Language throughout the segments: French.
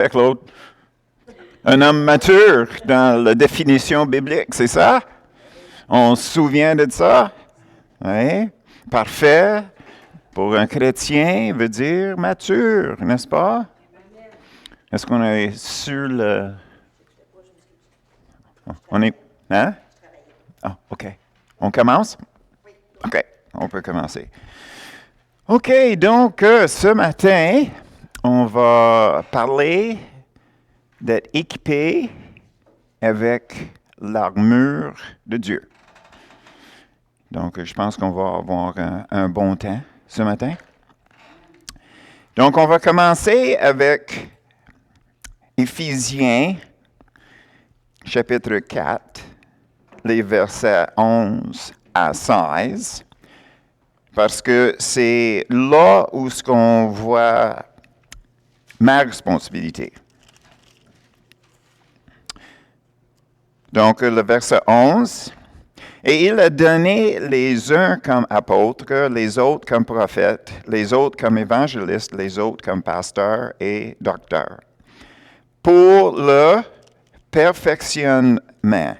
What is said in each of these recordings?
avec l'autre. Un homme mature dans la définition biblique, c'est ça? On se souvient de ça? Oui. Parfait. Pour un chrétien, veut dire mature, n'est-ce pas? Est-ce qu'on est sur le... On est... Hein? Ah, OK. On commence? OK. On peut commencer. OK, donc ce matin, on va parler d'être équipé avec l'armure de Dieu. Donc, je pense qu'on va avoir un bon temps ce matin. Donc, on va commencer avec Éphésiens, chapitre 4, les versets 11 à 16, parce que c'est là où ce qu'on voit ma responsabilité. Donc, le verset 11, « Et il a donné les uns comme apôtres, les autres comme prophètes, les autres comme évangélistes, les autres comme pasteurs et docteurs, pour le perfectionnement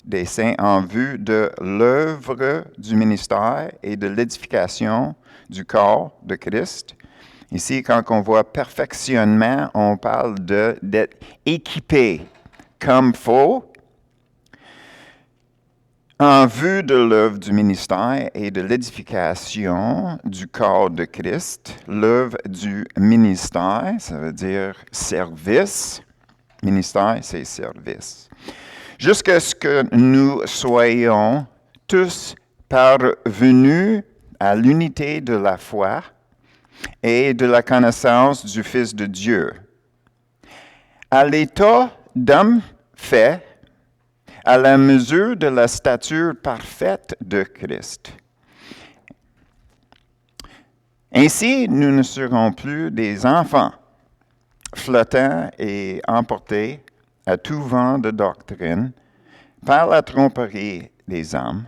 des saints en vue de l'œuvre du ministère et de l'édification du corps de Christ. » Ici, quand on voit perfectionnement, on parle d'être équipé comme faut, en vue de l'œuvre du ministère et de l'édification du corps de Christ. L'œuvre du ministère, ça veut dire service. Ministère, c'est service. Jusqu'à ce que nous soyons tous parvenus à l'unité de la foi et de la connaissance du Fils de Dieu, à l'état d'homme fait, à la mesure de la stature parfaite de Christ. Ainsi, nous ne serons plus des enfants, flottants et emportés à tout vent de doctrine, par la tromperie des hommes,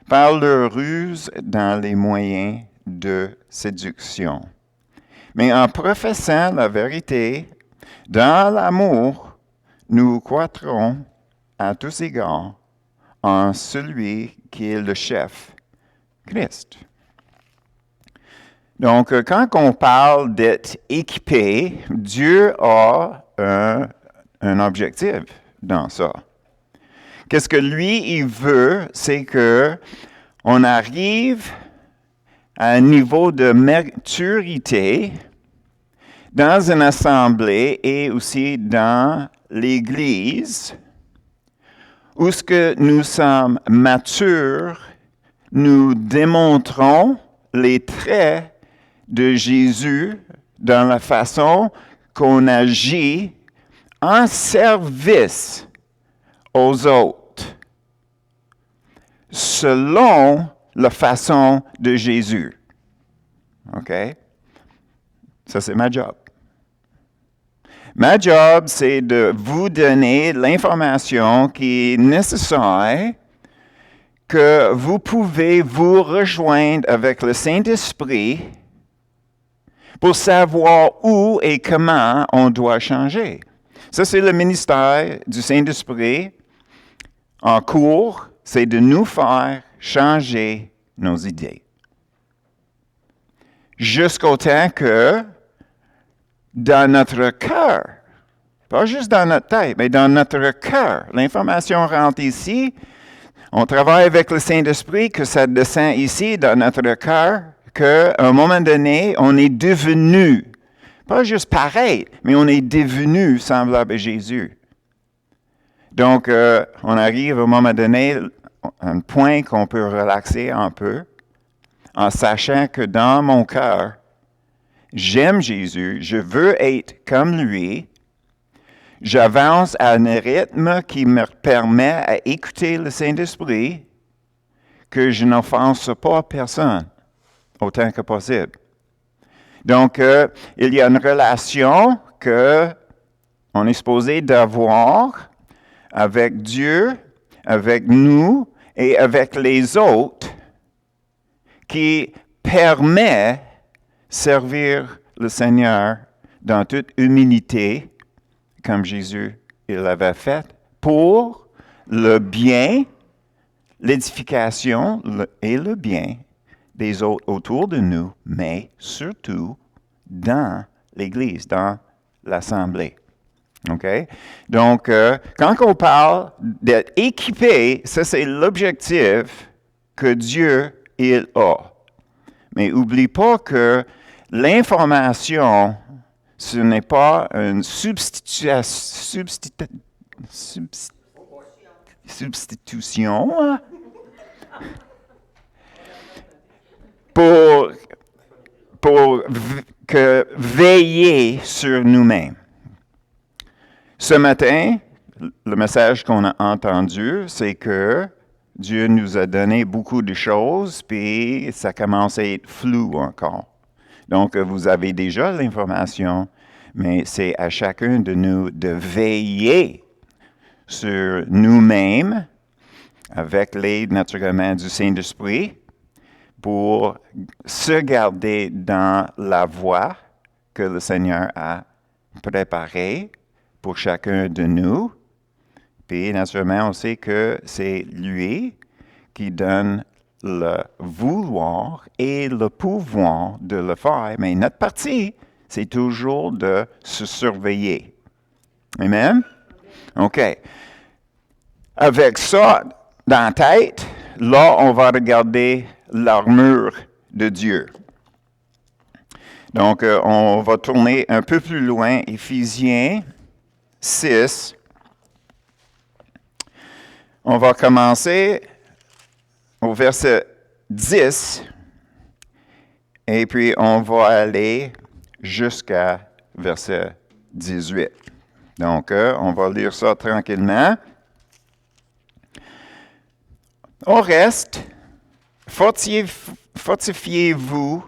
par leur ruse dans les moyens de séduction. Mais en professant la vérité, dans l'amour, nous croîtrons à tous égards en celui qui est le chef, Christ. Donc, quand on parle d'être équipé, Dieu a un objectif dans ça. Qu'est-ce que lui, il veut, c'est que on arrive à un niveau de maturité dans une assemblée et aussi dans l'Église, où ce que nous sommes matures, nous démontrons les traits de Jésus dans la façon qu'on agit en service aux autres, selon la façon de Jésus. OK? Ça, c'est ma job. Ma job, c'est de vous donner l'information qui est nécessaire, que vous pouvez vous rejoindre avec le Saint-Esprit pour savoir où et comment on doit changer. Ça, c'est le ministère du Saint-Esprit en cours, c'est de nous faire changer nos idées. Jusqu'au temps que, dans notre cœur, pas juste dans notre tête, mais dans notre cœur, l'information rentre ici, on travaille avec le Saint-Esprit, que ça descend ici dans notre cœur, qu'à un moment donné, on est devenu, pas juste pareil, mais on est devenu semblable à Jésus. Donc, on arrive à un moment donné, à un point qu'on peut relaxer un peu, en sachant que dans mon cœur, j'aime Jésus, je veux être comme lui, j'avance à un rythme qui me permet à écouter le Saint-Esprit, que je n'offense pas personne, autant que possible. Donc, il y a une relation qu'on est supposé d'avoir avec Dieu, avec nous et avec les autres, qui permet de servir le Seigneur dans toute humilité comme Jésus il l'avait fait, pour le bien, l'édification et le bien des autres autour de nous, mais surtout dans l'Église, dans l'Assemblée. OK? Donc, quand on parle d'être équipé, ça c'est l'objectif que Dieu il a. Mais n'oublie pas que l'information, ce n'est pas une substitution hein, pour veiller sur nous-mêmes. Ce matin, le message qu'on a entendu, c'est que Dieu nous a donné beaucoup de choses, puis ça commence à être flou encore. Donc, vous avez déjà l'information, mais c'est à chacun de nous de veiller sur nous-mêmes avec l'aide naturellement du Saint-Esprit pour se garder dans la voie que le Seigneur a préparée pour chacun de nous. Puis, naturellement, on sait que c'est lui qui donne le vouloir et le pouvoir de le faire. Mais notre partie, c'est toujours de se surveiller. Amen? OK. Avec ça dans la tête, là, on va regarder l'armure de Dieu. Donc, on va tourner un peu plus loin, Éphésiens 6. On va commencer au verset 10 et puis on va aller jusqu'à verset 18. Donc, on va lire ça tranquillement. Au reste, fortifiez-vous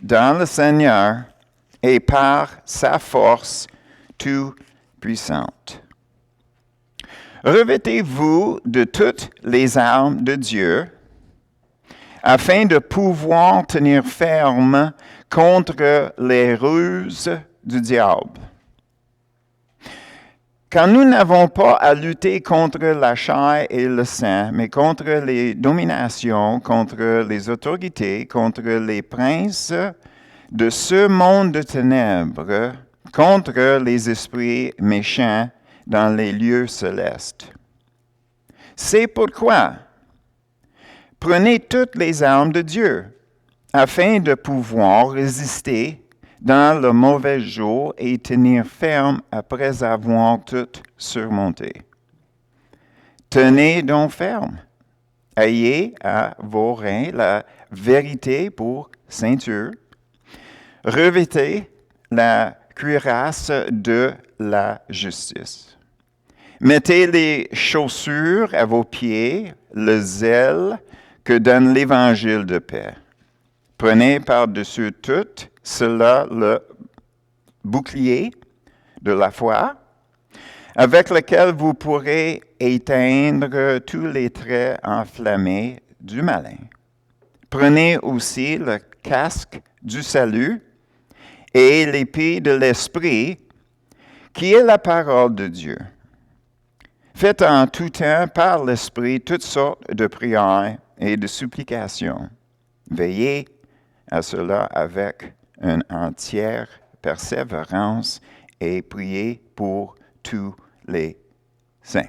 dans le Seigneur et par sa force toute puissante. Revêtez-vous de toutes les armes de Dieu, afin de pouvoir tenir ferme contre les ruses du diable. Car nous n'avons pas à lutter contre la chair et le sang, mais contre les dominations, contre les autorités, contre les princes de ce monde de ténèbres, contre les esprits méchants dans les lieux célestes. C'est pourquoi prenez toutes les armes de Dieu, afin de pouvoir résister dans le mauvais jour et tenir ferme après avoir tout surmonté. Tenez donc ferme. Ayez à vos reins la vérité pour ceinture. Revêtez la cuirasse de la justice. Mettez les chaussures à vos pieds, le zèle que donne l'évangile de paix. Prenez par-dessus tout cela le bouclier de la foi, avec lequel vous pourrez éteindre tous les traits enflammés du malin. Prenez aussi le casque du salut et l'épée de l'esprit, qui est la parole de Dieu. Faites en tout temps par l'esprit toutes sortes de prières et de supplications. Veillez à cela avec une entière persévérance et priez pour tous les saints.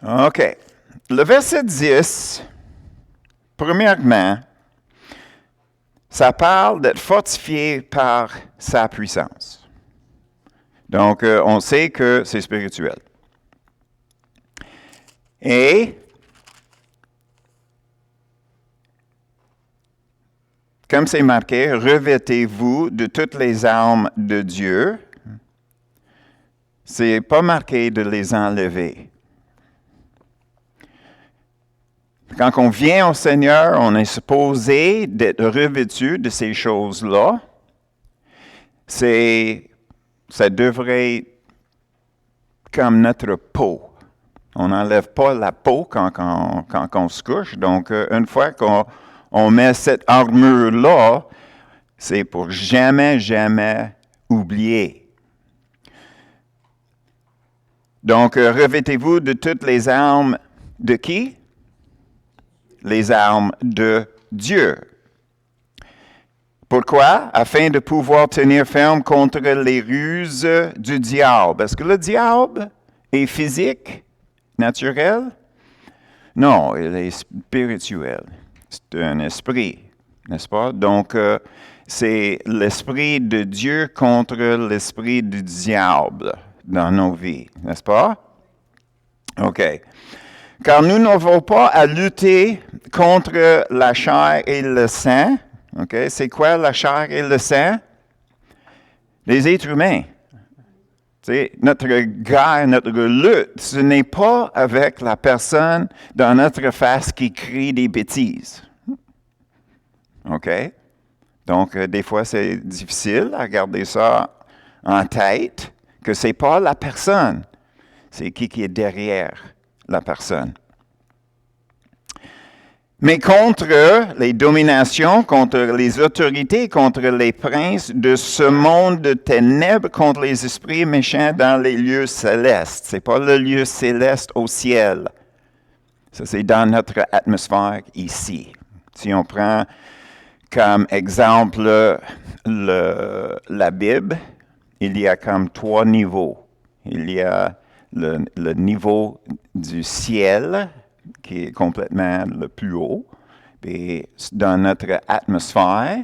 OK. Le verset 10, premièrement, ça parle d'être fortifié par sa puissance. Donc, on sait que c'est spirituel. Et comme c'est marqué, revêtez-vous de toutes les armes de Dieu. C'est pas marqué de les enlever. Quand on vient au Seigneur, on est supposé d'être revêtu de ces choses-là. Ça devrait être comme notre peau. On n'enlève pas la peau quand on se couche. Donc, une fois qu'on met cette armure-là, c'est pour jamais oublier Donc, revêtez-vous de toutes les armes de qui? Les armes de Dieu. Pourquoi? Afin de pouvoir tenir ferme contre les ruses du diable. Est-ce que le diable est physique, naturel? Non, il est spirituel. C'est un esprit, n'est-ce pas? Donc, c'est l'esprit de Dieu contre l'esprit du diable dans nos vies, n'est-ce pas? OK. Car nous n'avons pas à lutter contre la chair et le sang. OK? C'est quoi la chair et le sang? Les êtres humains. T'sais, notre guerre, notre lutte, ce n'est pas avec la personne dans notre face qui crie des bêtises. OK? Donc, des fois, c'est difficile à garder ça en tête, que ce n'est pas la personne, c'est qui est derrière la personne. Mais contre les dominations, contre les autorités, contre les princes de ce monde de ténèbres, contre les esprits méchants dans les lieux célestes. Ce n'est pas le lieu céleste au ciel. Ça, c'est dans notre atmosphère ici. Si on prend comme exemple la Bible, il y a comme 3 niveaux. Il y a le niveau du ciel, qui est complètement le plus haut. Puis dans notre atmosphère,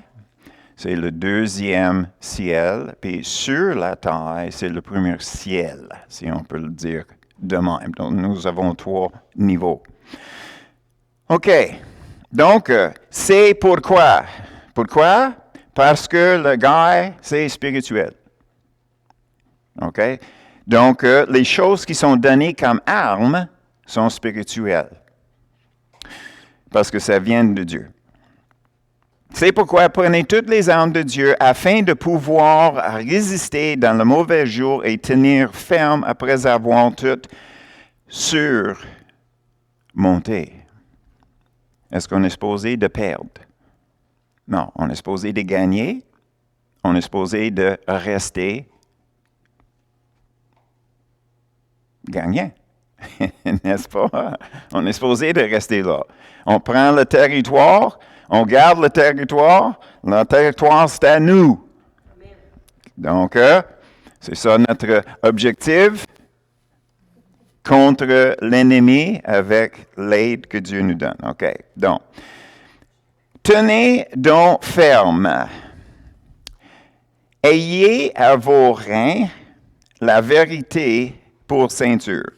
c'est le 2e ciel. Puis sur la terre, c'est le premier ciel, si on peut le dire de même. Donc nous avons 3 niveaux. OK. Donc, c'est pourquoi. Pourquoi? Parce que le gars, c'est spirituel. OK? Donc, les choses qui sont données comme armes sont spirituelles. Parce que ça vient de Dieu. C'est pourquoi prenez toutes les armes de Dieu afin de pouvoir résister dans le mauvais jour et tenir ferme après avoir tout surmonté. Est-ce qu'on est supposé de perdre? Non, on est supposé de gagner. On est supposé de rester gagnant. N'est-ce pas? On est supposé de rester là. On prend le territoire, on garde le territoire c'est à nous. Donc, c'est ça notre objectif contre l'ennemi avec l'aide que Dieu nous donne. OK, donc, tenez donc ferme. Ayez à vos reins la vérité pour ceinture.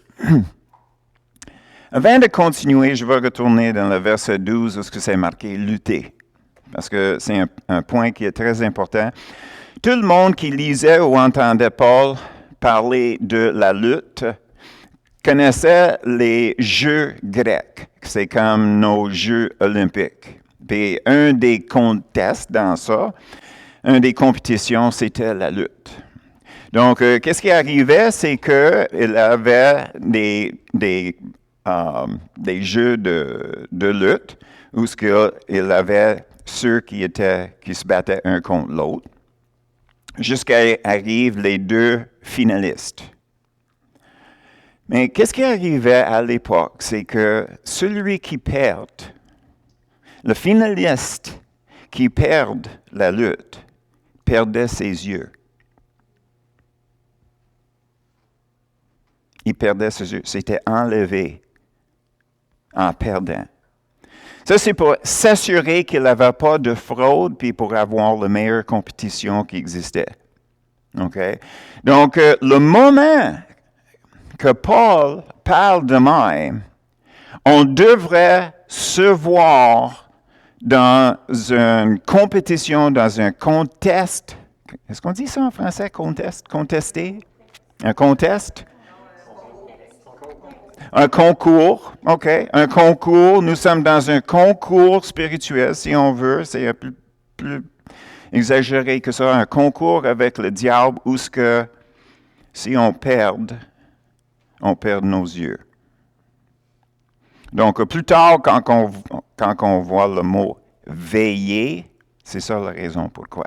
Avant de continuer, je vais retourner dans le verset 12 où c'est marqué « lutter », parce que c'est un point qui est très important. Tout le monde qui lisait ou entendait Paul parler de la lutte connaissait les Jeux grecs. C'est comme nos Jeux olympiques. Puis un des contests dans ça, une des compétitions, c'était la lutte. Donc, qu'est-ce qui arrivait, c'est qu'il avait des jeux de lutte où il avait ceux qui se battaient un contre l'autre, jusqu'à arrivent les 2 finalistes. Mais qu'est-ce qui arrivait à l'époque? C'est que celui qui perd, le finaliste qui perd la lutte, perdait ses yeux. Il perdait ses yeux. C'était enlevé en perdant. Ça, c'est pour s'assurer qu'il n'avait pas de fraude, puis pour avoir la meilleure compétition qui existait. OK? Donc, le moment que Paul parle de même, on devrait se voir dans une compétition, dans un contest. Est-ce qu'on dit ça en français, contest? Contester? Un contest? Un concours, OK, un concours. Nous sommes dans un concours spirituel, si on veut. C'est plus exagéré que ça. Un concours avec le diable où si on perd nos yeux. Donc, plus tard, quand on voit le mot « veiller », c'est ça la raison pourquoi.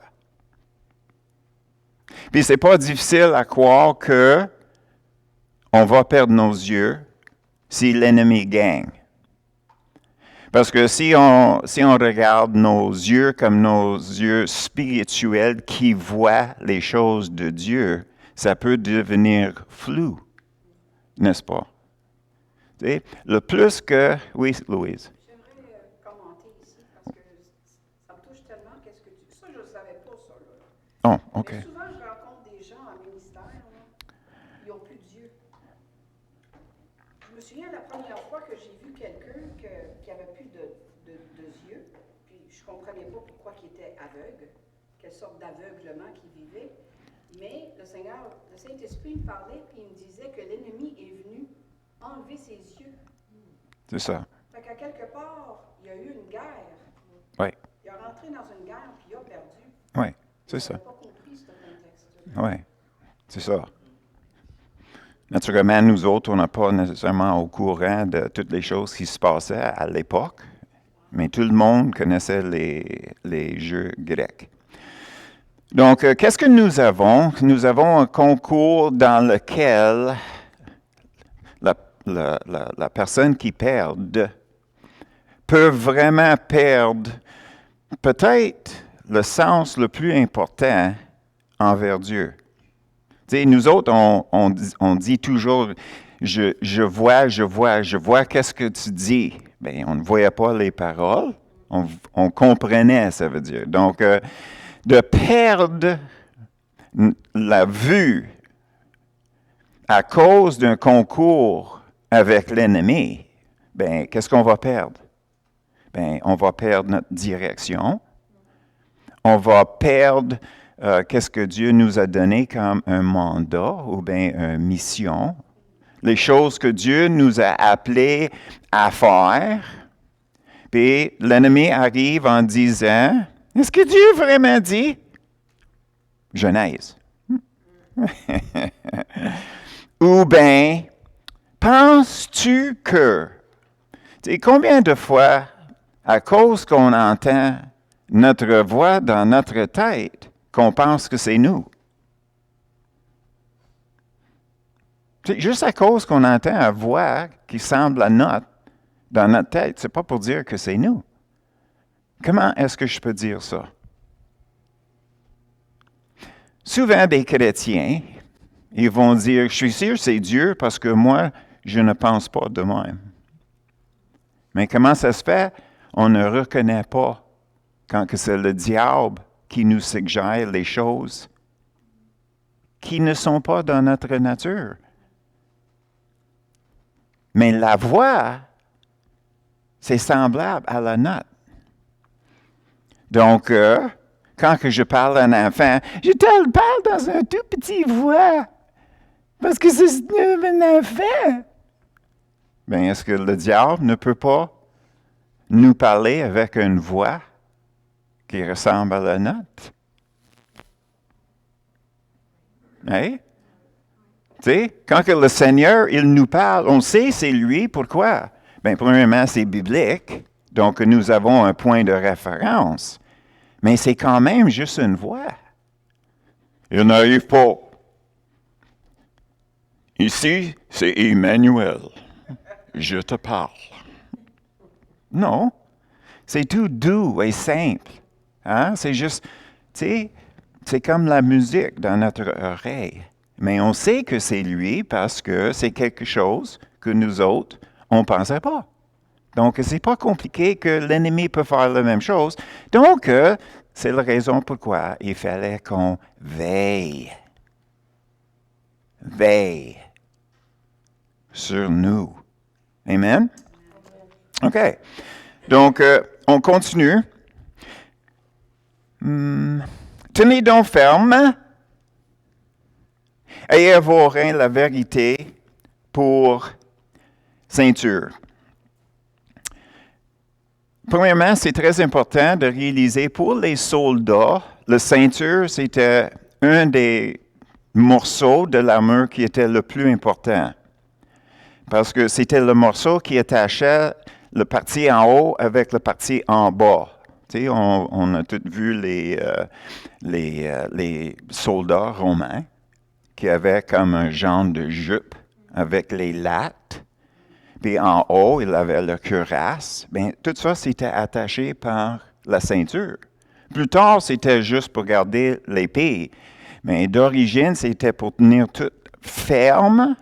Puis, c'est pas difficile à croire que on va perdre nos yeux si l'ennemi gagne. Parce que si on regarde nos yeux comme nos yeux spirituels qui voient les choses de Dieu, ça peut devenir flou, n'est-ce pas? Tu sais, le plus que... Oui, Louise. J'aimerais commenter ici parce que ça me touche tellement. Qu'est-ce que tu... Ça, je ne savais pas ça. Là. Oh, OK. Mais souvent, je rencontre des gens en ministère, là, ils n'ont plus d'yeux. Je me souviens la première fois que j'ai vu quelqu'un qui n'avait plus de yeux, puis je ne comprenais pas pourquoi il était aveugle, quelle sorte d'aveuglement qu'il vivait. Mais le Saint-Esprit me parlait, puis il me disait que l'ennemi est venu enlever ses yeux. C'est ça. Fait qu'à quelque part, il y a eu une guerre. Oui. Il est rentré dans une guerre, puis il a perdu. Oui, c'est ça. Il n'a pas compris ce contexte. Oui, c'est ça. Naturellement, nous autres, on n'est pas nécessairement au courant de toutes les choses qui se passaient à l'époque, mais tout le monde connaissait les jeux grecs. Donc, qu'est-ce que nous avons? Nous avons un concours dans lequel la personne qui perd peut vraiment perdre peut-être le sens le plus important envers Dieu. Tu sais, nous autres, on dit toujours, je vois, qu'est-ce que tu dis? Bien, on ne voyait pas les paroles, on comprenait, ça veut dire. Donc, de perdre la vue à cause d'un concours avec l'ennemi, bien, qu'est-ce qu'on va perdre? Bien, on va perdre notre direction, on va perdre qu'est-ce que Dieu nous a donné comme un mandat ou bien une mission, les choses que Dieu nous a appelés à faire. Puis l'ennemi arrive en disant, est-ce que Dieu vraiment dit? Genèse. Ou bien, penses-tu que? Tu sais, combien de fois, à cause qu'on entend notre voix dans notre tête, qu'on pense que c'est nous? C'est juste à cause qu'on entend une voix qui semble à notre dans notre tête, c'est pas pour dire que c'est nous. Comment est-ce que je peux dire ça? Souvent, des chrétiens, ils vont dire, je suis sûr que c'est Dieu parce que moi, je ne pense pas de même. Mais comment ça se fait? On ne reconnaît pas quand que c'est le diable qui nous suggère les choses qui ne sont pas dans notre nature. Mais la voix, c'est semblable à la note. Donc, quand que je parle à un enfant, je te parle dans un tout petit voix, parce que c'est un enfant. Bien, est-ce que le diable ne peut pas nous parler avec une voix qui ressemble à la note? Hein? Tu sais, quand que le Seigneur, il nous parle, on sait c'est lui, pourquoi? Bien, premièrement, c'est biblique, donc nous avons un point de référence, mais c'est quand même juste une voix. Il n'arrive pas. Ici, c'est Emmanuel. Je te parle. Non, c'est tout doux et simple. Hein? C'est juste, tu sais, c'est comme la musique dans notre oreille. Mais on sait que c'est lui parce que c'est quelque chose que nous autres, on ne pensait pas. Donc, c'est pas compliqué que l'ennemi peut faire la même chose. Donc, c'est la raison pourquoi il fallait qu'on veille. Veille sur nous. Amen? OK. Donc, on continue. Tenez donc ferme. Ayez à vos reins la vérité pour ceinture. Premièrement, c'est très important de réaliser pour les soldats, la ceinture, c'était un des morceaux de l'armure qui était le plus important. Parce que c'était le morceau qui attachait le parti en haut avec le parti en bas. Tu sais, on a tous vu les soldats romains qui avaient comme un genre de jupe avec les lattes. Puis en haut, il avait la cuirasse. Bien, tout ça, c'était attaché par la ceinture. Plus tard, c'était juste pour garder l'épée. Mais d'origine, c'était pour tenir tout ferme,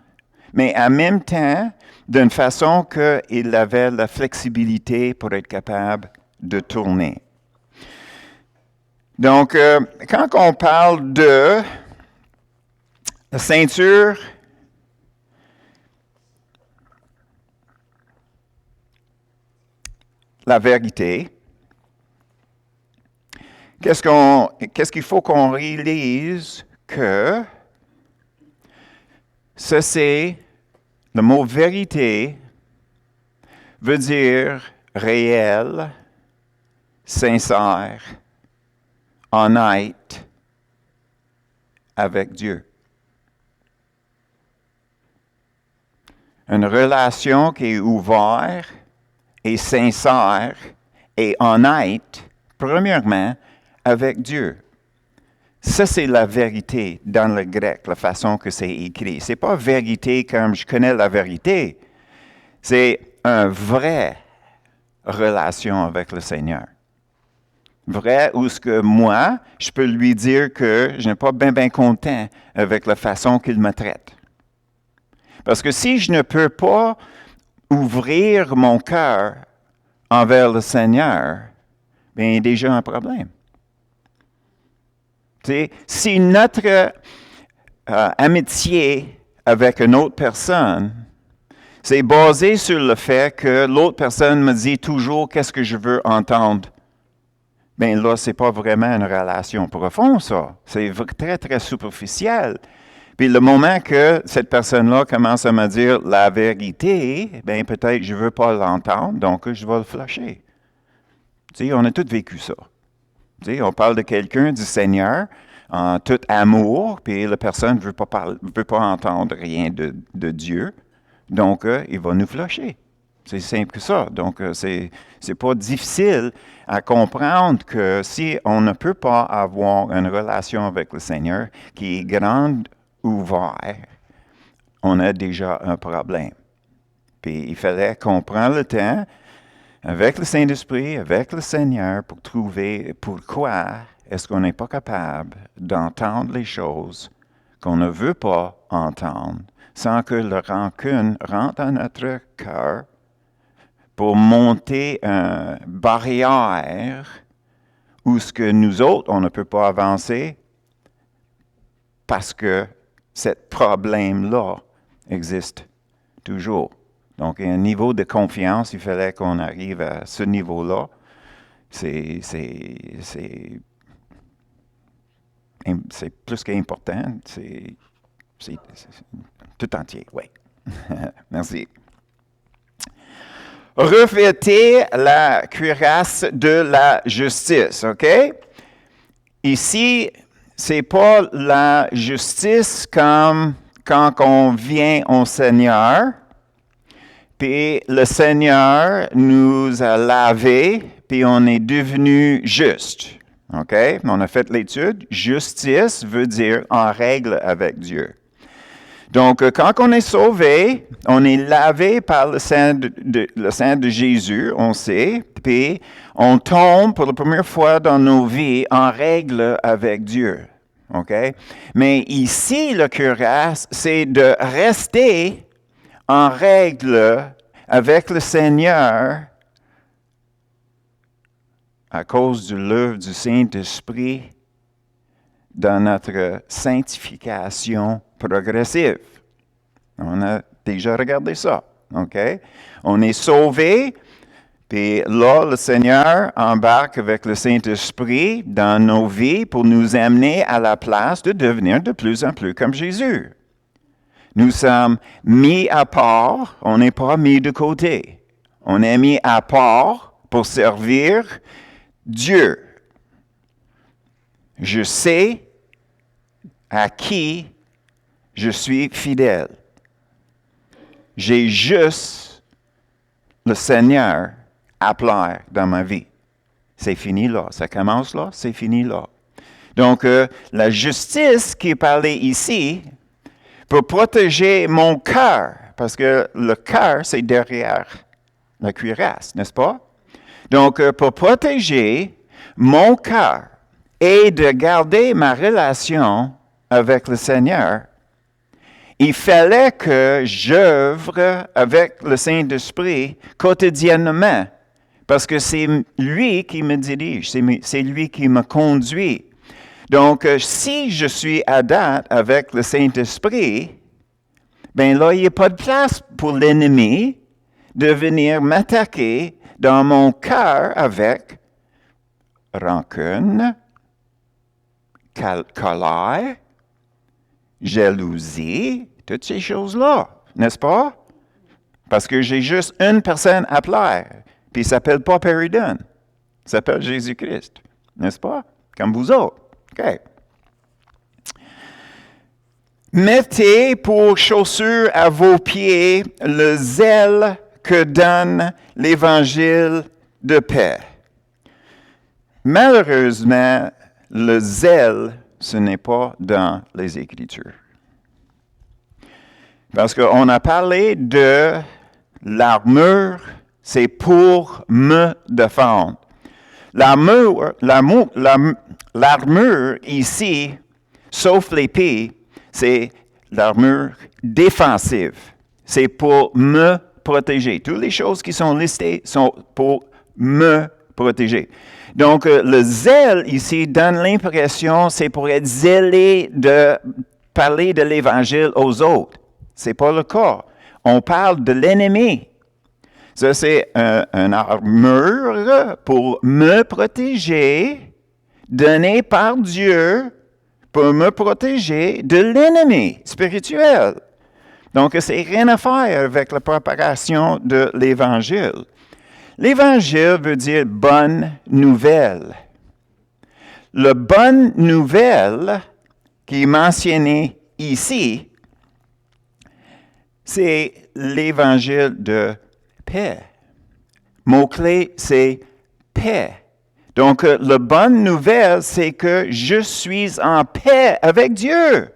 mais en même temps, d'une façon qu'il avait la flexibilité pour être capable de tourner. Donc, quand on parle de la ceinture, la vérité, qu'est-ce qu'il faut qu'on réalise que ça, c'est le mot vérité veut dire réel, sincère, honnête avec Dieu. Une relation qui est ouverte et sincère et honnête, premièrement, avec Dieu. Ça, c'est la vérité dans le grec, la façon que c'est écrit. Ce n'est pas vérité comme je connais la vérité. C'est une vraie relation avec le Seigneur. Vrai où ce que moi, je peux lui dire que je n'ai pas bien content avec la façon qu'il me traite. Parce que si je ne peux pas ouvrir mon cœur envers le Seigneur, bien, il y a déjà un problème. T'sais, si notre amitié avec une autre personne, c'est basé sur le fait que l'autre personne me dit toujours qu'est-ce que je veux entendre, bien là, ce n'est pas vraiment une relation profonde, ça. C'est très, très superficiel. Puis le moment que cette personne-là commence à me dire la vérité, bien peut-être je ne veux pas l'entendre, donc je vais le flasher. Tu sais, on a tous vécu ça. Tu sais, on parle de quelqu'un, du Seigneur, en tout amour, puis la personne ne veut pas entendre rien de Dieu, donc il va nous flasher. C'est simple que ça. Donc, c'est pas difficile à comprendre que si on ne peut pas avoir une relation avec le Seigneur qui est grande, ouverte, on a déjà un problème. Puis, il fallait qu'on prenne le temps avec le Saint-Esprit, avec le Seigneur, pour trouver pourquoi est-ce qu'on n'est pas capable d'entendre les choses qu'on ne veut pas entendre sans que la rancune rentre dans notre cœur pour monter une barrière où ce que nous autres, on ne peut pas avancer parce que ce problème-là existe toujours. Donc, il y a un niveau de confiance, il fallait qu'on arrive à ce niveau-là. C'est plus qu'important, c'est tout entier, oui. Merci. Revêtez la cuirasse de la justice, OK? Ici, c'est pas la justice comme quand on vient au Seigneur, puis le Seigneur nous a lavés, puis on est devenu juste. OK? On a fait l'étude. Justice veut dire en règle avec Dieu. Donc, quand on est sauvé, on est lavé par le sang de Jésus, on sait, puis on tombe pour la première fois dans nos vies en règle avec Dieu. OK? Mais ici, le cuirasse, c'est de rester en règle avec le Seigneur à cause de l'œuvre du Saint-Esprit dans notre sanctification progressive. On a déjà regardé ça, OK? On est sauvé, puis là, le Seigneur embarque avec le Saint-Esprit dans nos vies pour nous amener à la place de devenir de plus en plus comme Jésus. Nous sommes mis à part, on n'est pas mis de côté. On est mis à part pour servir Dieu. Je sais à qui je suis fidèle. J'ai juste le Seigneur à plaire dans ma vie. C'est fini là. Ça commence là, c'est fini là. Donc, la justice qui est parlée ici pour protéger mon cœur, parce que le cœur, c'est derrière la cuirasse, n'est-ce pas? Donc, pour protéger mon cœur et de garder ma relation avec le Seigneur, il fallait que j'œuvre avec le Saint-Esprit quotidiennement, parce que c'est lui qui me dirige, c'est lui qui me conduit. Donc, si je suis à date avec le Saint-Esprit, bien là, il n'y a pas de place pour l'ennemi de venir m'attaquer dans mon cœur avec rancune, colère, jalousie, toutes ces choses-là, n'est-ce pas? Parce que j'ai juste une personne à plaire, puis il ne s'appelle pas Perry Dunn, il s'appelle Jésus-Christ, n'est-ce pas? Comme vous autres. OK. Mettez pour chaussure à vos pieds le zèle que donne l'Évangile de paix. Malheureusement, le zèle, ce n'est pas dans les Écritures. Parce qu'on a parlé de l'armure, c'est pour me défendre. L'armure ici, sauf l'épée, c'est l'armure défensive. C'est pour me protéger. Toutes les choses qui sont listées sont pour me protéger. Donc, le zèle ici donne l'impression, c'est pour être zélé de parler de l'Évangile aux autres. Ce n'est pas le cas. On parle de l'ennemi. Ça, c'est une armure pour me protéger, donnée par Dieu pour me protéger de l'ennemi spirituel. Donc, c'est rien à faire avec la préparation de l'Évangile. L'Évangile veut dire bonne nouvelle. La bonne nouvelle qui est mentionnée ici, c'est l'Évangile de paix. Mot-clé, c'est paix. Donc, la bonne nouvelle, c'est que je suis en paix avec Dieu.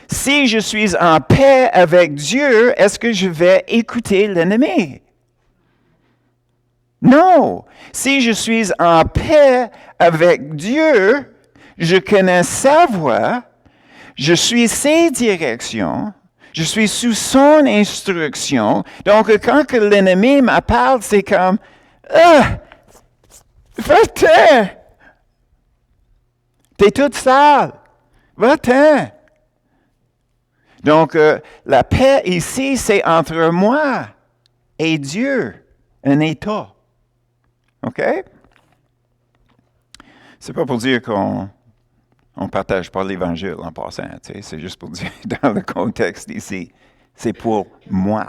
Si je suis en paix avec Dieu, est-ce que je vais écouter l'ennemi? Non. Si je suis en paix avec Dieu, je connais sa voix, je suis ses directions, je suis sous son instruction. Donc, quand que l'ennemi me parle, c'est comme, va-t'en! T'es toute sale. Va-t'en! Donc, la paix ici, c'est entre moi et Dieu, un état. OK? C'est pas pour dire qu'on ne partage pas l'Évangile en passant, tu sais, c'est juste pour dire dans le contexte ici, c'est pour moi.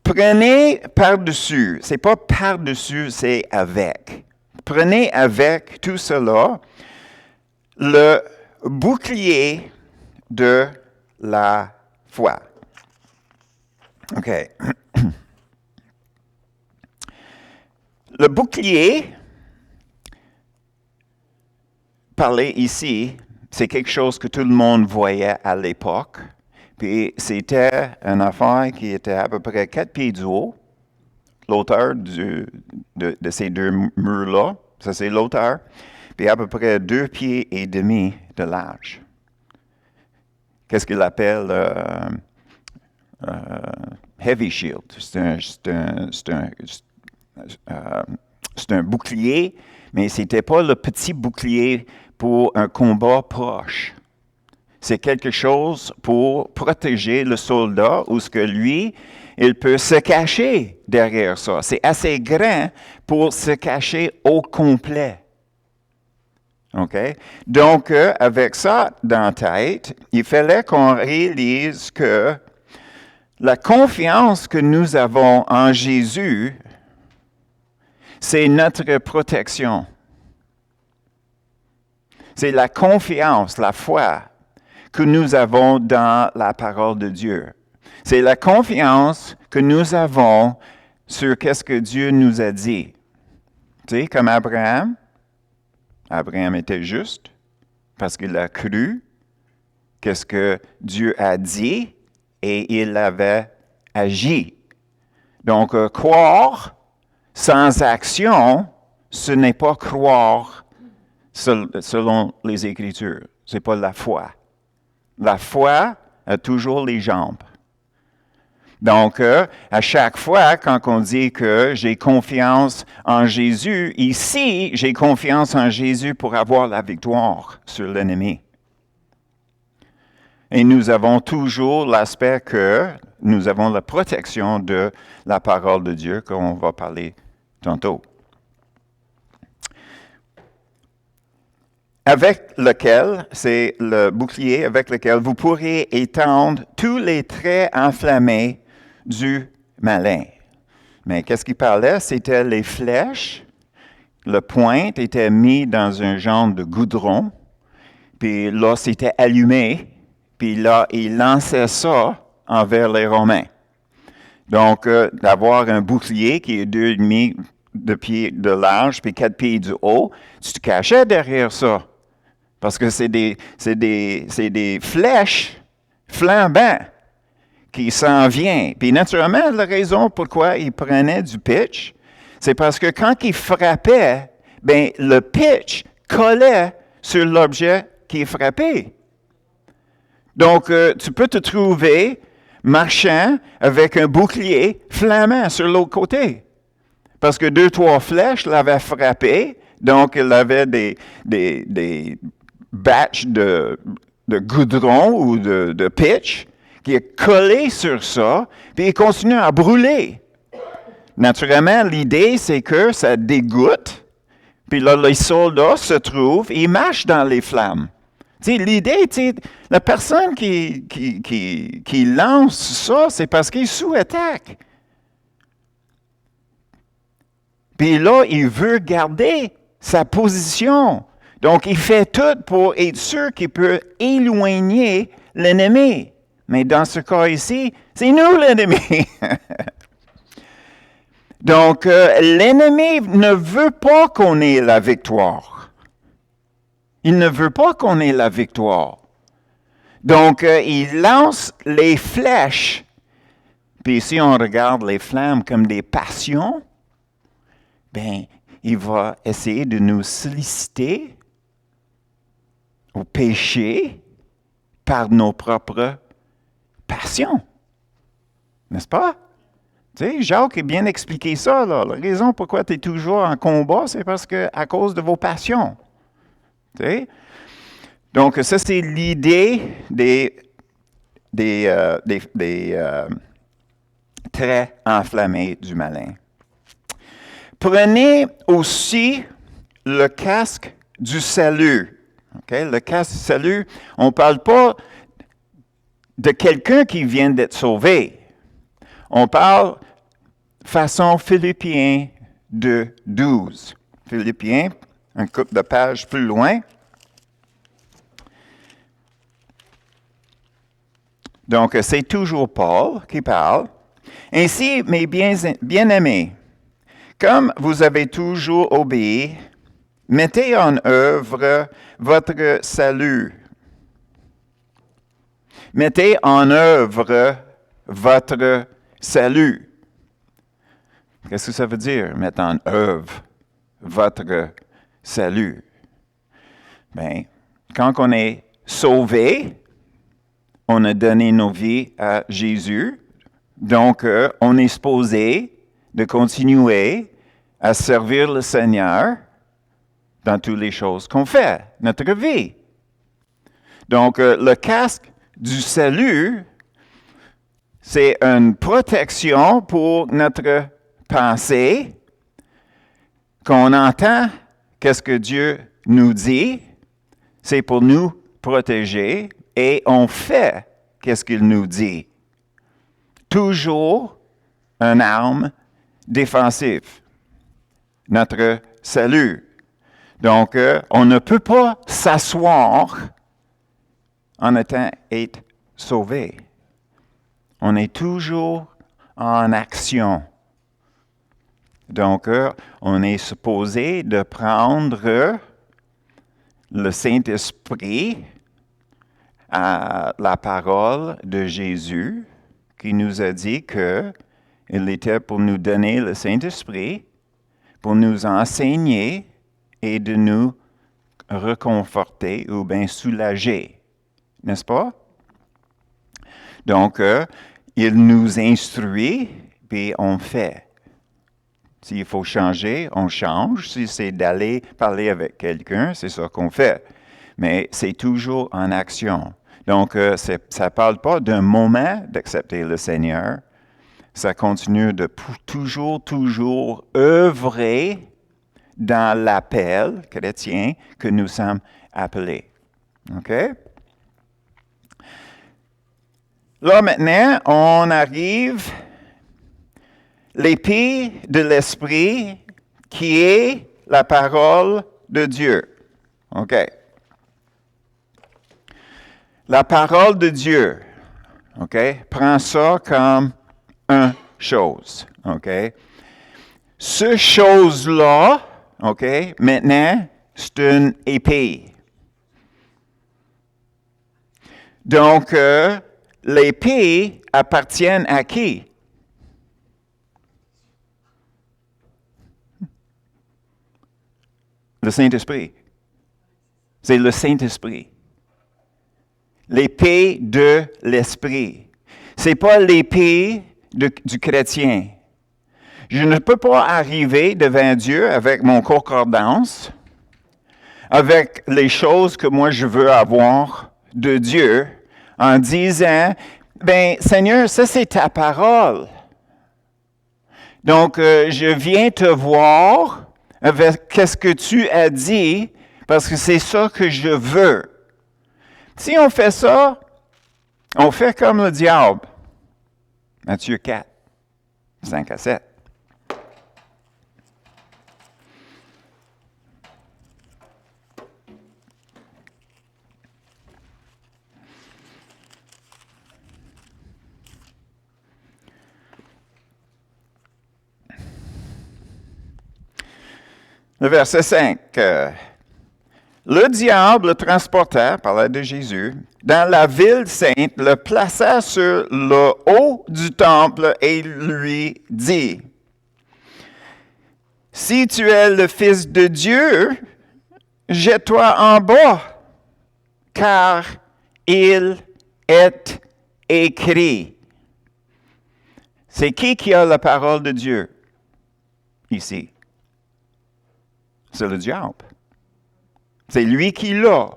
Prenez par-dessus, c'est pas par-dessus, c'est avec. Prenez avec tout cela le bouclier de la foi. OK. Le bouclier, parlé ici, c'est quelque chose que tout le monde voyait à l'époque. Puis c'était une affaire qui était à peu près 4 pieds de haut, l'auteur de ces deux murs-là. Ça, c'est l'auteur. Puis à peu près 2 pieds et demi de large. Qu'est-ce qu'il appelle heavy shield? C'est un bouclier, mais ce n'était pas le petit bouclier pour un combat proche. C'est quelque chose pour protéger le soldat ou ce que lui, il peut se cacher derrière ça. C'est assez grand pour se cacher au complet. OK? Donc, avec ça dans la tête, il fallait qu'on réalise que la confiance que nous avons en Jésus, c'est notre protection. C'est la confiance, la foi que nous avons dans la parole de Dieu. C'est la confiance que nous avons sur qu'est-ce que Dieu nous a dit. Tu sais, comme Abraham. Abraham était juste. parce qu'il a cru qu'est-ce que Dieu a dit et il avait agi. Donc, croire sans action, ce n'est pas croire selon les Écritures. Ce n'est pas la foi. La foi a toujours les jambes. Donc, à chaque fois, quand on dit que j'ai confiance en Jésus, ici, j'ai confiance en Jésus pour avoir la victoire sur l'ennemi. Et nous avons toujours l'aspect que nous avons la protection de la parole de Dieu, qu'on va parler tantôt. Avec lequel, c'est le bouclier avec lequel vous pourrez étendre tous les traits enflammés du malin. Mais qu'est-ce qu'il parlait? C'était les flèches. Le pointe était mis dans un genre de goudron. Puis là, c'était allumé. Puis là, il lançait ça envers les Romains. Donc, d'avoir un bouclier qui est 2,5 de pied de large, puis 4 pieds du haut, tu te cachais derrière ça. Parce que c'est des flèches flambantes qui s'en viennent. Puis naturellement, la raison pourquoi il prenait du pitch, c'est parce que quand il frappait, ben le pitch collait sur l'objet qui est frappé. Donc, tu peux te trouver marchant avec un bouclier flammant sur l'autre côté. Parce que 2-3 flèches l'avaient frappé, donc il avait des batch de goudron ou de pitch qui est collé sur ça, puis il continue à brûler. Naturellement, l'idée, c'est que ça dégoûte, puis là, les soldats se trouvent, ils marchent dans les flammes. Tu sais, l'idée, la personne qui lance ça, c'est parce qu'il est sous attaque. Puis là, il veut garder sa position. Donc, il fait tout pour être sûr qu'il peut éloigner l'ennemi. Mais dans ce cas ici, c'est nous l'ennemi. Donc, l'ennemi ne veut pas qu'on ait la victoire. Il ne veut pas qu'on ait la victoire. Donc, il lance les flèches. Puis si on regarde les flammes comme des passions, ben, il va essayer de nous solliciter au péché par nos propres passions. N'est-ce pas? Tu sais, Jacques a bien expliqué ça, là. La raison pourquoi tu es toujours en combat, c'est parce que à cause de vos passions. Tu sais? Donc, ça, c'est l'idée des traits enflammés du malin. Prenez aussi le casque du salut. Okay? Le casque du salut, on ne parle pas de quelqu'un qui vient d'être sauvé. On parle façon Philippiens 2:12. Philippiens, un couple de pages plus loin. Donc, c'est toujours Paul qui parle. Ainsi, mes bien-aimés, comme vous avez toujours obéi, mettez en œuvre votre salut. Mettez en œuvre votre salut. Qu'est-ce que ça veut dire, mettre en œuvre votre salut? Bien, quand on est sauvé, on a donné nos vies à Jésus. Donc, on est supposé de continuer à servir le Seigneur dans toutes les choses qu'on fait, notre vie. Donc, le casque du salut, c'est une protection pour notre pensée, qu'on entend qu'est-ce que Dieu nous dit, c'est pour nous protéger, et on fait qu'est-ce qu'il nous dit. Toujours une arme défensive, notre salut. Donc, on ne peut pas s'asseoir en étant être sauvé. On est toujours en action. Donc, on est supposé de prendre le Saint-Esprit à la parole de Jésus qui nous a dit qu'il était pour nous donner le Saint-Esprit, pour nous enseigner et de nous réconforter ou bien soulager. N'est-ce pas? Donc, il nous instruit, puis on fait. S'il faut changer, on change. Si c'est d'aller parler avec quelqu'un, c'est ça qu'on fait. Mais c'est toujours en action. Donc, ça ne parle pas d'un moment d'accepter le Seigneur. Ça continue de toujours œuvrer dans l'appel chrétien que nous sommes appelés. OK? Là, maintenant, on arrive l'épée de l'Esprit qui est la parole de Dieu. OK? La parole de Dieu, OK? Prends ça comme une chose, OK? Ce chose-là, OK, maintenant, c'est une épée. Donc, l'épée appartient à qui? Le Saint-Esprit. C'est le Saint-Esprit. L'épée de l'Esprit. Ce n'est pas l'épée du chrétien. Je ne peux pas arriver devant Dieu avec mon concordance, avec les choses que moi je veux avoir de Dieu, en disant, ben Seigneur, ça c'est ta parole. Donc, je viens te voir avec qu'est-ce que tu as dit, parce que c'est ça que je veux. Si on fait ça, on fait comme le diable. Matthieu 4, 5 à 7. Le verset 5. Le diable le transporta, parlait de Jésus, dans la ville sainte, le plaça sur le haut du temple et lui dit, « Si tu es le Fils de Dieu, jette-toi en bas, car il est écrit. » C'est qui a la parole de Dieu ici? C'est le diable. C'est lui qui l'a.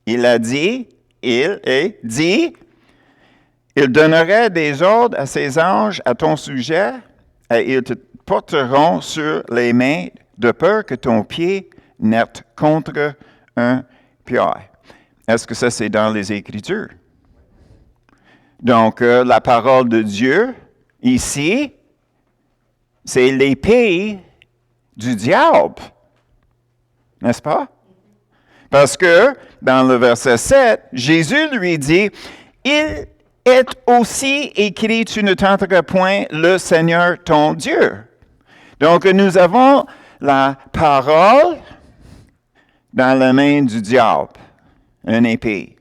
Il a dit, il donnerait des ordres à ses anges à ton sujet, et ils te porteront sur les mains de peur que ton pied n'heurte contre un pierre. Est-ce que ça, c'est dans les Écritures? Donc, la parole de Dieu, ici, c'est l'épée du diable. N'est-ce pas? Parce que, dans le verset 7, Jésus lui dit, « Il est aussi écrit, tu ne tenteras point le Seigneur ton Dieu. » Donc, nous avons la parole dans la main du diable, une épée.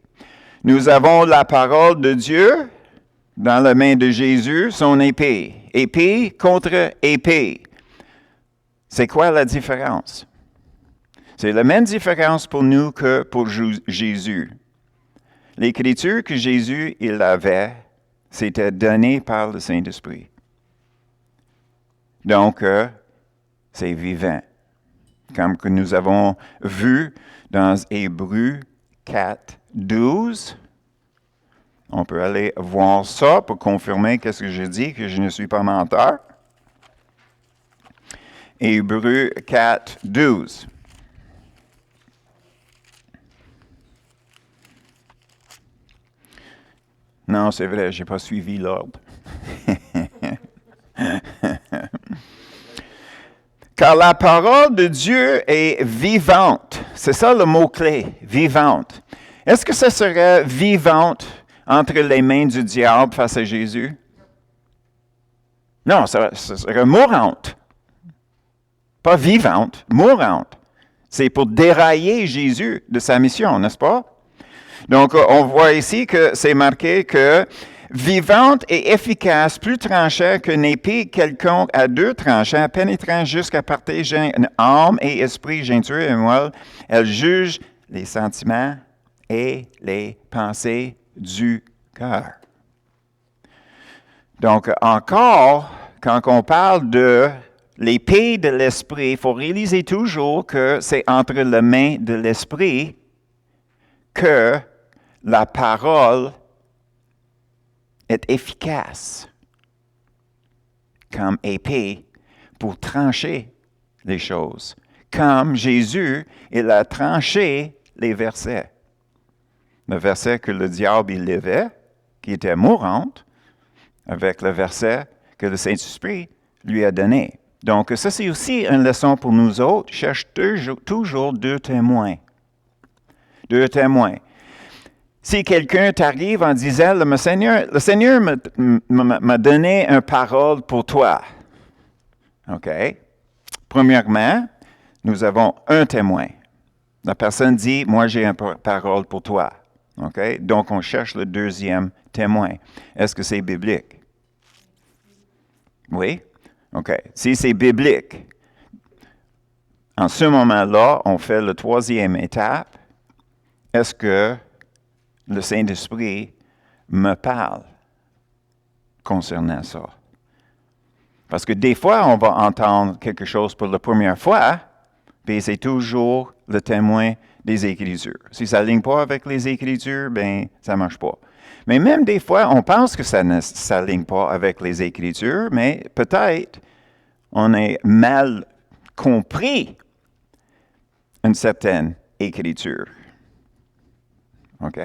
Nous avons la parole de Dieu dans la main de Jésus, son épée. Épée contre épée. C'est quoi la différence? C'est la même différence pour nous que pour Jésus. L'écriture que Jésus il avait, c'était donné par le Saint-Esprit. Donc, c'est vivant. Comme que nous avons vu dans Hébreux 4, 12. On peut aller voir ça pour confirmer ce que je dis, que je ne suis pas menteur. Hébreux 4, 12. Non, c'est vrai, je n'ai pas suivi l'ordre. Car la parole de Dieu est vivante. C'est ça le mot-clé, vivante. Est-ce que ça serait vivante entre les mains du diable face à Jésus? Non, ça serait mourante. Pas vivante, mourante. C'est pour dérailler Jésus de sa mission, n'est-ce pas? Donc, on voit ici que c'est marqué que vivante et efficace, plus tranchée qu'une épée quelconque à deux tranchants, pénétrant jusqu'à partager âme et esprit, jointure et moelle, elle juge les sentiments et les pensées du cœur. Donc, encore, quand on parle de l'épée de l'esprit, il faut réaliser toujours que c'est entre les mains de l'esprit que la parole est efficace comme épée pour trancher les choses. Comme Jésus, il a tranché les versets. Le verset que le diable il levait, qui était mourante, avec le verset que le Saint-Esprit lui a donné. Donc, ça, c'est aussi une leçon pour nous autres. Cherche toujours deux témoins. Deux témoins. Si quelqu'un t'arrive en disant, le Seigneur m'a donné une parole pour toi. OK? Premièrement, nous avons un témoin. La personne dit, moi j'ai une parole pour toi. OK? Donc, on cherche le deuxième témoin. Est-ce que c'est biblique? Oui? OK. Si c'est biblique, en ce moment-là, on fait la troisième étape. Est-ce que le Saint-Esprit me parle concernant ça? Parce que des fois, on va entendre quelque chose pour la première fois, puis c'est toujours le témoin des Écritures. Si ça n'aligne pas avec les Écritures, ben ça ne marche pas. Mais même des fois, on pense que ça ne s'aligne pas avec les Écritures, mais peut-être on a mal compris une certaine Écriture. OK?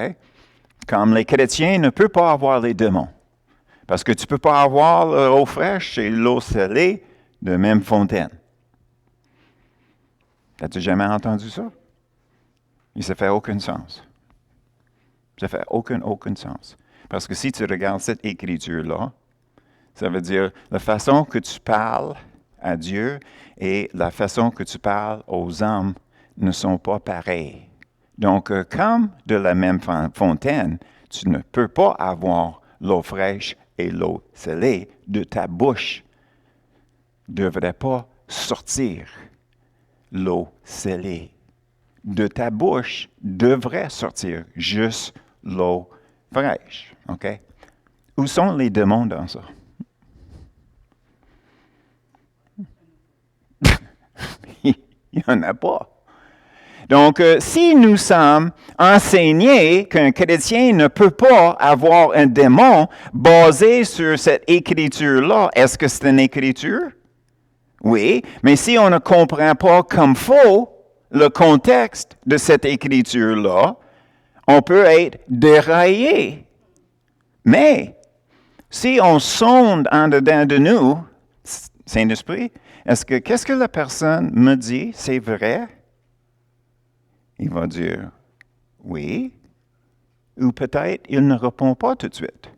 Comme les chrétiens ne peuvent pas avoir les démons. Parce que tu ne peux pas avoir l'eau fraîche et l'eau salée de la même fontaine. As-tu jamais entendu ça? Ça ne fait aucun sens. Ça ne fait aucun sens. Parce que si tu regardes cette écriture-là, ça veut dire la façon que tu parles à Dieu et la façon que tu parles aux hommes ne sont pas pareilles. Donc, comme de la même fontaine, tu ne peux pas avoir l'eau fraîche et l'eau salée de ta bouche. Ne devrait pas sortir l'eau salée. De ta bouche devrait sortir juste l'eau fraîche. OK? Où sont les démons dans ça? Il n'y en a pas. Donc, si nous sommes enseignés qu'un chrétien ne peut pas avoir un démon basé sur cette écriture-là, est-ce que c'est une écriture? Oui, mais si on ne comprend pas comme faut le contexte de cette écriture-là, on peut être déraillé. Mais si on sonde en dedans de nous, Saint-Esprit, qu'est-ce que la personne me dit, c'est vrai? Il va dire oui, ou peut-être il ne répond pas tout de suite.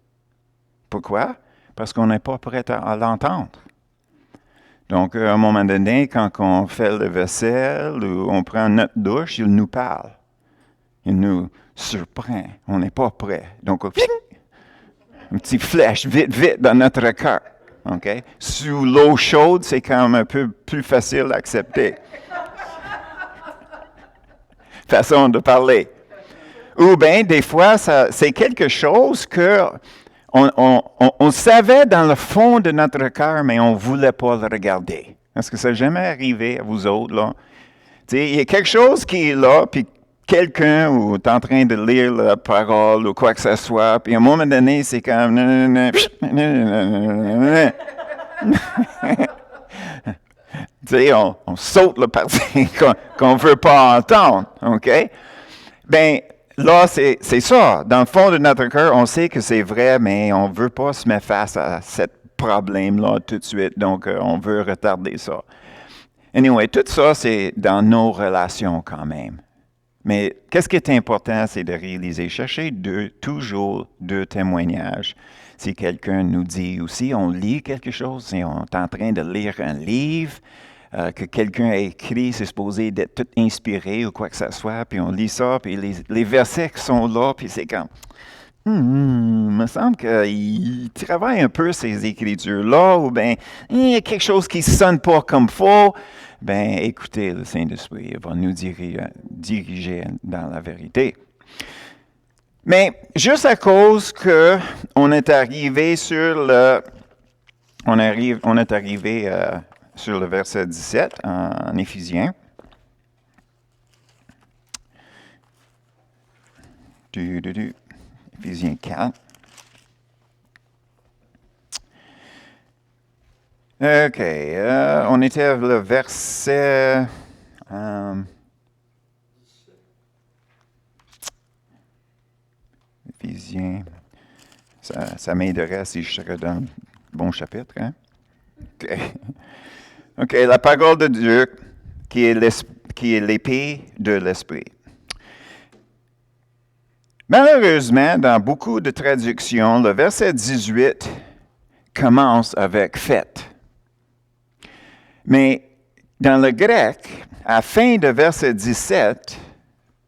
Pourquoi? Parce qu'on n'est pas prêt à l'entendre. Donc, à un moment donné, quand on fait le vaisselle ou on prend notre douche, il nous parle. Il nous surprend. On n'est pas prêt. Donc, une petite flèche, vite, dans notre cœur. OK? Sous l'eau chaude, c'est quand même un peu plus facile à accepter. Façon de parler. Ou bien, des fois, c'est quelque chose que on savait dans le fond de notre cœur, mais on ne voulait pas le regarder. Est-ce que ça n'est jamais arrivé à vous autres, là? Il y a quelque chose qui est là, puis quelqu'un ou est en train de lire la parole ou quoi que ce soit, puis à un moment donné, c'est comme... on saute le parti qu'on ne veut pas entendre, OK? Bien, là, c'est ça. Dans le fond de notre cœur, on sait que c'est vrai, mais on ne veut pas se mettre face à ce problème-là tout de suite, donc on veut retarder ça. Anyway, tout ça, c'est dans nos relations quand même. Mais qu'est-ce qui est important, c'est de réaliser, chercher toujours deux témoignages. Si quelqu'un nous dit aussi, on lit quelque chose, si on est en train de lire un livre, que quelqu'un a écrit, c'est supposé d'être tout inspiré ou quoi que ce soit, puis on lit ça, puis les versets qui sont là, puis c'est comme, il me semble qu'il travaille un peu ces écritures-là, ou bien, il y a quelque chose qui ne sonne pas comme faux. Ben, écoutez, le Saint-Esprit va nous diriger dans la vérité. Mais juste à cause qu'on est arrivé sur le verset 17 en Éphésiens. Éphésiens 4. OK. On était à le verset... Éphésiens. Ça m'aiderait si je serais dans le bon chapitre. Hein? OK. OK. La parole de Dieu qui est l'épée de l'Esprit. Malheureusement, dans beaucoup de traductions, le verset 18 commence avec « faites ». Mais dans le grec, à la fin de verset 17,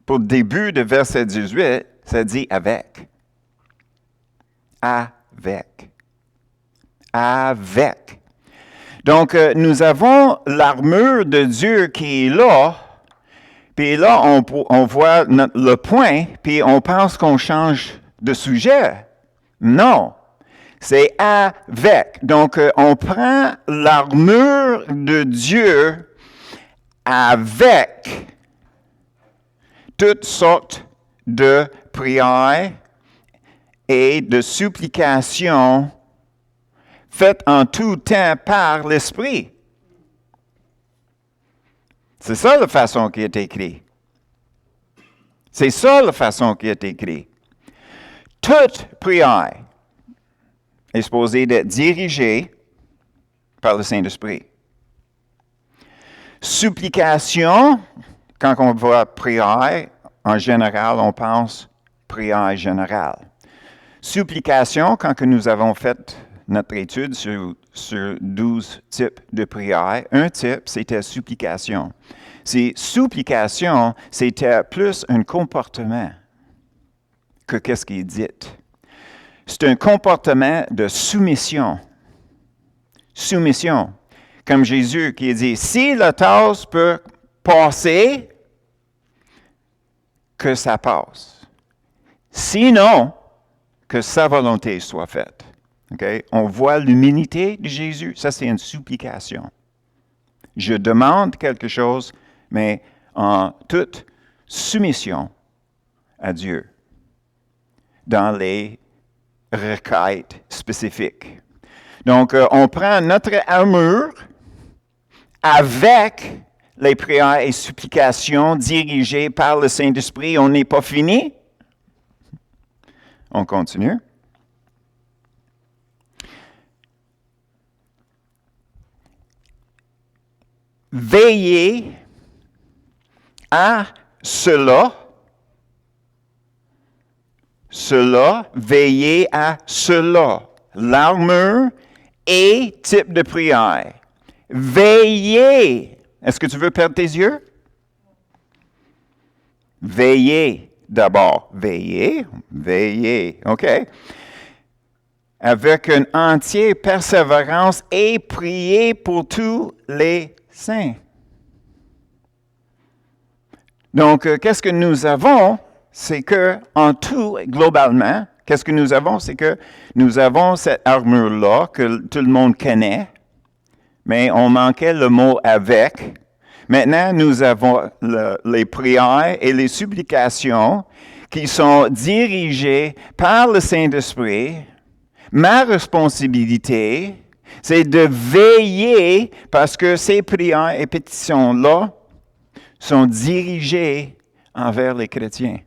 pour le début de verset 18, ça dit « avec ». Avec. Avec. Donc, nous avons l'armure de Dieu qui est là, puis là, on voit le point, puis on pense qu'on change de sujet. Non, c'est avec. Donc, on prend l'armure de Dieu avec toutes sortes de prières et de supplications faites en tout temps par l'Esprit. C'est ça la façon qui est écrit. C'est ça la façon qui est écrit. Toute prière est supposée d'être dirigée par le Saint-Esprit. Supplication, quand on voit prière, en général, on pense prière générale. Supplication, quand que nous avons fait notre étude sur 12 types de prières, un type, c'était supplication. Supplication, c'était plus un comportement que qu'est-ce qui est dit. C'est un comportement de soumission. Soumission. Comme Jésus qui a dit, si la tasse peut passer, que ça passe. Sinon, que sa volonté soit faite. Okay? On voit l'humilité de Jésus, ça c'est une supplication. Je demande quelque chose, mais en toute soumission à Dieu, dans les requêtes spécifiques. Donc, on prend notre armure avec les prières et supplications dirigées par le Saint-Esprit. On n'est pas fini. On continue. Veillez à cela. Veillez à cela. L'armure et type de prière. Veillez. Est-ce que tu veux perdre tes yeux? Veillez d'abord. Veillez. OK? Avec une entière persévérance et priez pour tous les saints. Donc, qu'est-ce que nous avons? C'est que, en tout, globalement, qu'est-ce que nous avons? C'est que nous avons cette armure-là que tout le monde connaît, mais on manquait le mot « avec ». Maintenant, nous avons les prières et les supplications qui sont dirigées par le Saint-Esprit. Ma responsabilité, c'est de veiller parce que ces prières et pétitions-là sont dirigées envers les chrétiens.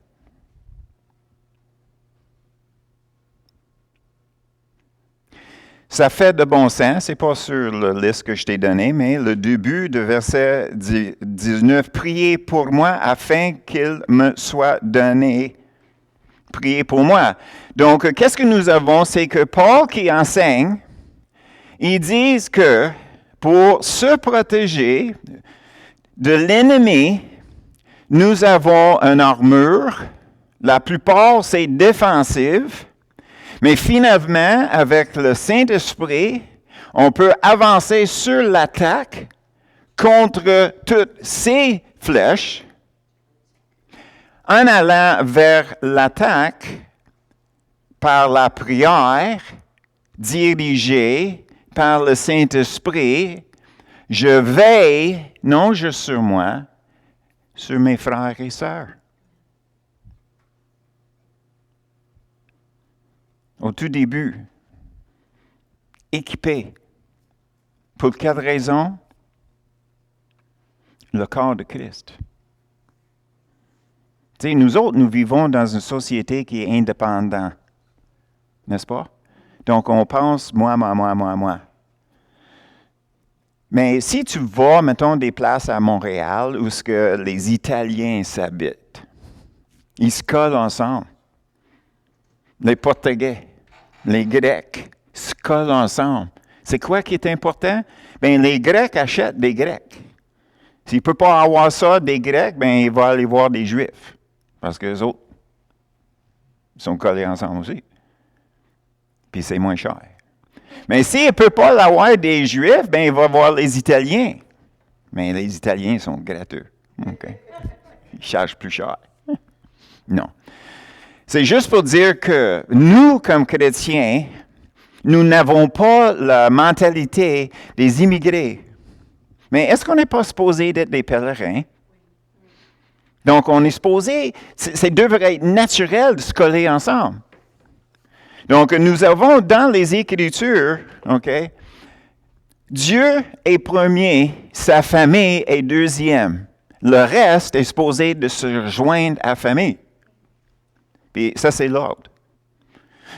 Ça fait de bon sens, c'est pas sur la liste que je t'ai donnée, mais le début de verset 19, « Priez pour moi afin qu'il me soit donné. » Priez pour moi. Donc, qu'est-ce que nous avons? C'est que Paul qui enseigne, ils disent que pour se protéger de l'ennemi, nous avons une armure. La plupart, c'est défensive. Mais finalement, avec le Saint-Esprit, on peut avancer sur l'attaque contre toutes ces flèches en allant vers l'attaque par la prière dirigée par le Saint-Esprit. Je veille, non juste sur moi, sur mes frères et sœurs. Au tout début, équipé. Pour quelle raison? Le corps de Christ. Tu sais, nous autres, nous vivons dans une société qui est indépendante, n'est-ce pas? Donc, on pense moi. Mais si tu vas, mettons, des places à Montréal où ce que les Italiens s'habitent, ils se collent ensemble. Les Portugais, les Grecs se collent ensemble. C'est quoi qui est important? Bien, les Grecs achètent des Grecs. S'il ne peut pas avoir ça des Grecs, bien, il va aller voir des Juifs. Parce que les autres, ils sont collés ensemble aussi. Puis c'est moins cher. Mais s'il ne peut pas l'avoir des Juifs, bien, il va voir les Italiens. Mais les Italiens sont gratuits. Okay? Ils chargent plus cher. Non. C'est juste pour dire que nous, comme chrétiens, nous n'avons pas la mentalité des immigrés. Mais est-ce qu'on n'est pas supposé d'être des pèlerins? Donc, on est supposé, ça devrait être naturel de se coller ensemble. Donc, nous avons dans les Écritures, OK, Dieu est premier, sa famille est deuxième. Le reste est supposé de se rejoindre à la famille. Puis ça, c'est l'ordre.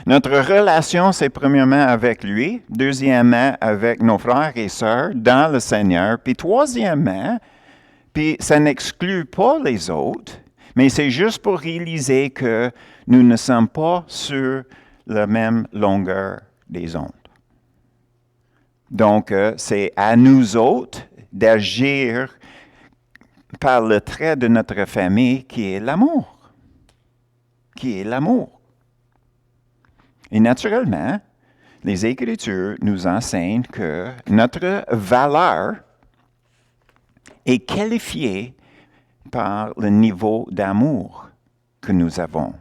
Notre relation, c'est premièrement avec lui, deuxièmement avec nos frères et sœurs dans le Seigneur, puis troisièmement, puis ça n'exclut pas les autres, mais c'est juste pour réaliser que nous ne sommes pas sur la même longueur des ondes. Donc, c'est à nous autres d'agir par le trait de notre famille qui est l'amour. Qui est l'amour. Et naturellement, les Écritures nous enseignent que notre valeur est qualifiée par le niveau d'amour que nous avons.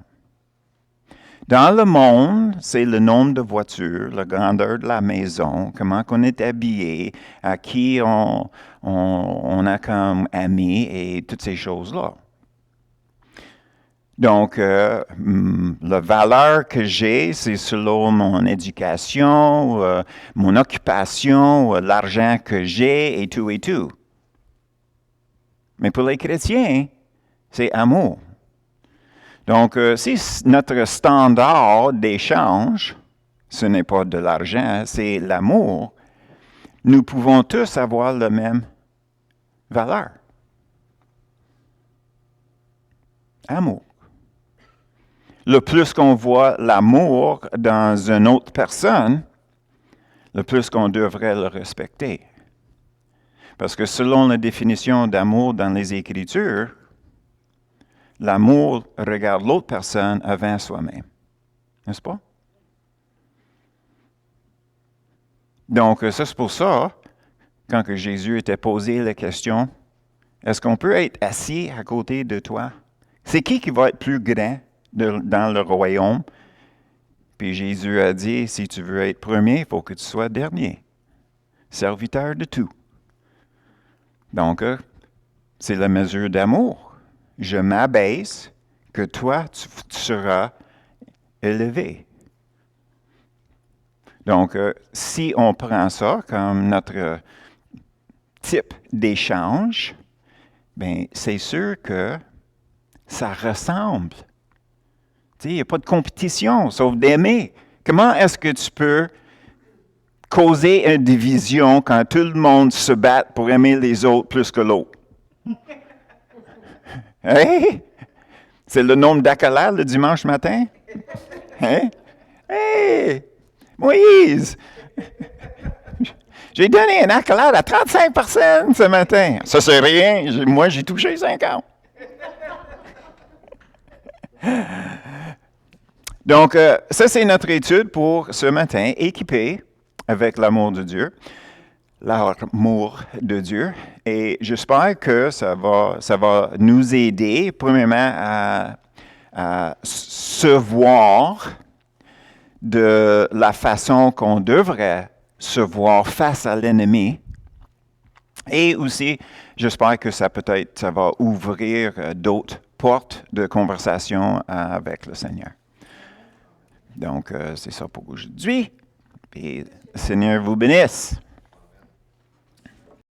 Dans le monde, c'est le nombre de voitures, la grandeur de la maison, comment on est habillé, à qui on a comme amis et toutes ces choses-là. Donc, la valeur que j'ai, c'est selon mon éducation, mon occupation, l'argent que j'ai et tout et tout. Mais pour les chrétiens, c'est amour. Donc, si notre standard d'échange, ce n'est pas de l'argent, c'est l'amour, nous pouvons tous avoir la même valeur. Amour. Le plus qu'on voit l'amour dans une autre personne, le plus qu'on devrait le respecter. Parce que selon la définition d'amour dans les Écritures, l'amour regarde l'autre personne avant soi-même. N'est-ce pas? Donc, ça, c'est pour ça, quand que Jésus était posé la question, est-ce qu'on peut être assis à côté de toi? C'est qui va être plus grand dans le royaume? Puis Jésus a dit, si tu veux être premier, il faut que tu sois dernier. Serviteur de tout. Donc, c'est la mesure d'amour. Je m'abaisse, que toi, tu seras élevé. Donc, si on prend ça comme notre type d'échange, bien, c'est sûr que ça ressemble. Tu sais, il n'y a pas de compétition, sauf d'aimer. Comment est-ce que tu peux causer une division quand tout le monde se bat pour aimer les autres plus que l'autre? Hey! C'est le nombre d'accolades le dimanche matin? Hein? Hey! Moïse! J'ai donné une accolade à 35 personnes ce matin. Ça, c'est rien. Moi, j'ai touché 50. Donc, ça, c'est notre étude pour ce matin, équipé avec l'amour de Dieu. L'amour de Dieu. Et j'espère que ça va nous aider, premièrement, à se voir de la façon qu'on devrait se voir face à l'ennemi. Et aussi, j'espère que ça va ouvrir d'autres portes de conversation avec le Seigneur. Donc, c'est ça pour aujourd'hui. Et le Seigneur vous bénisse.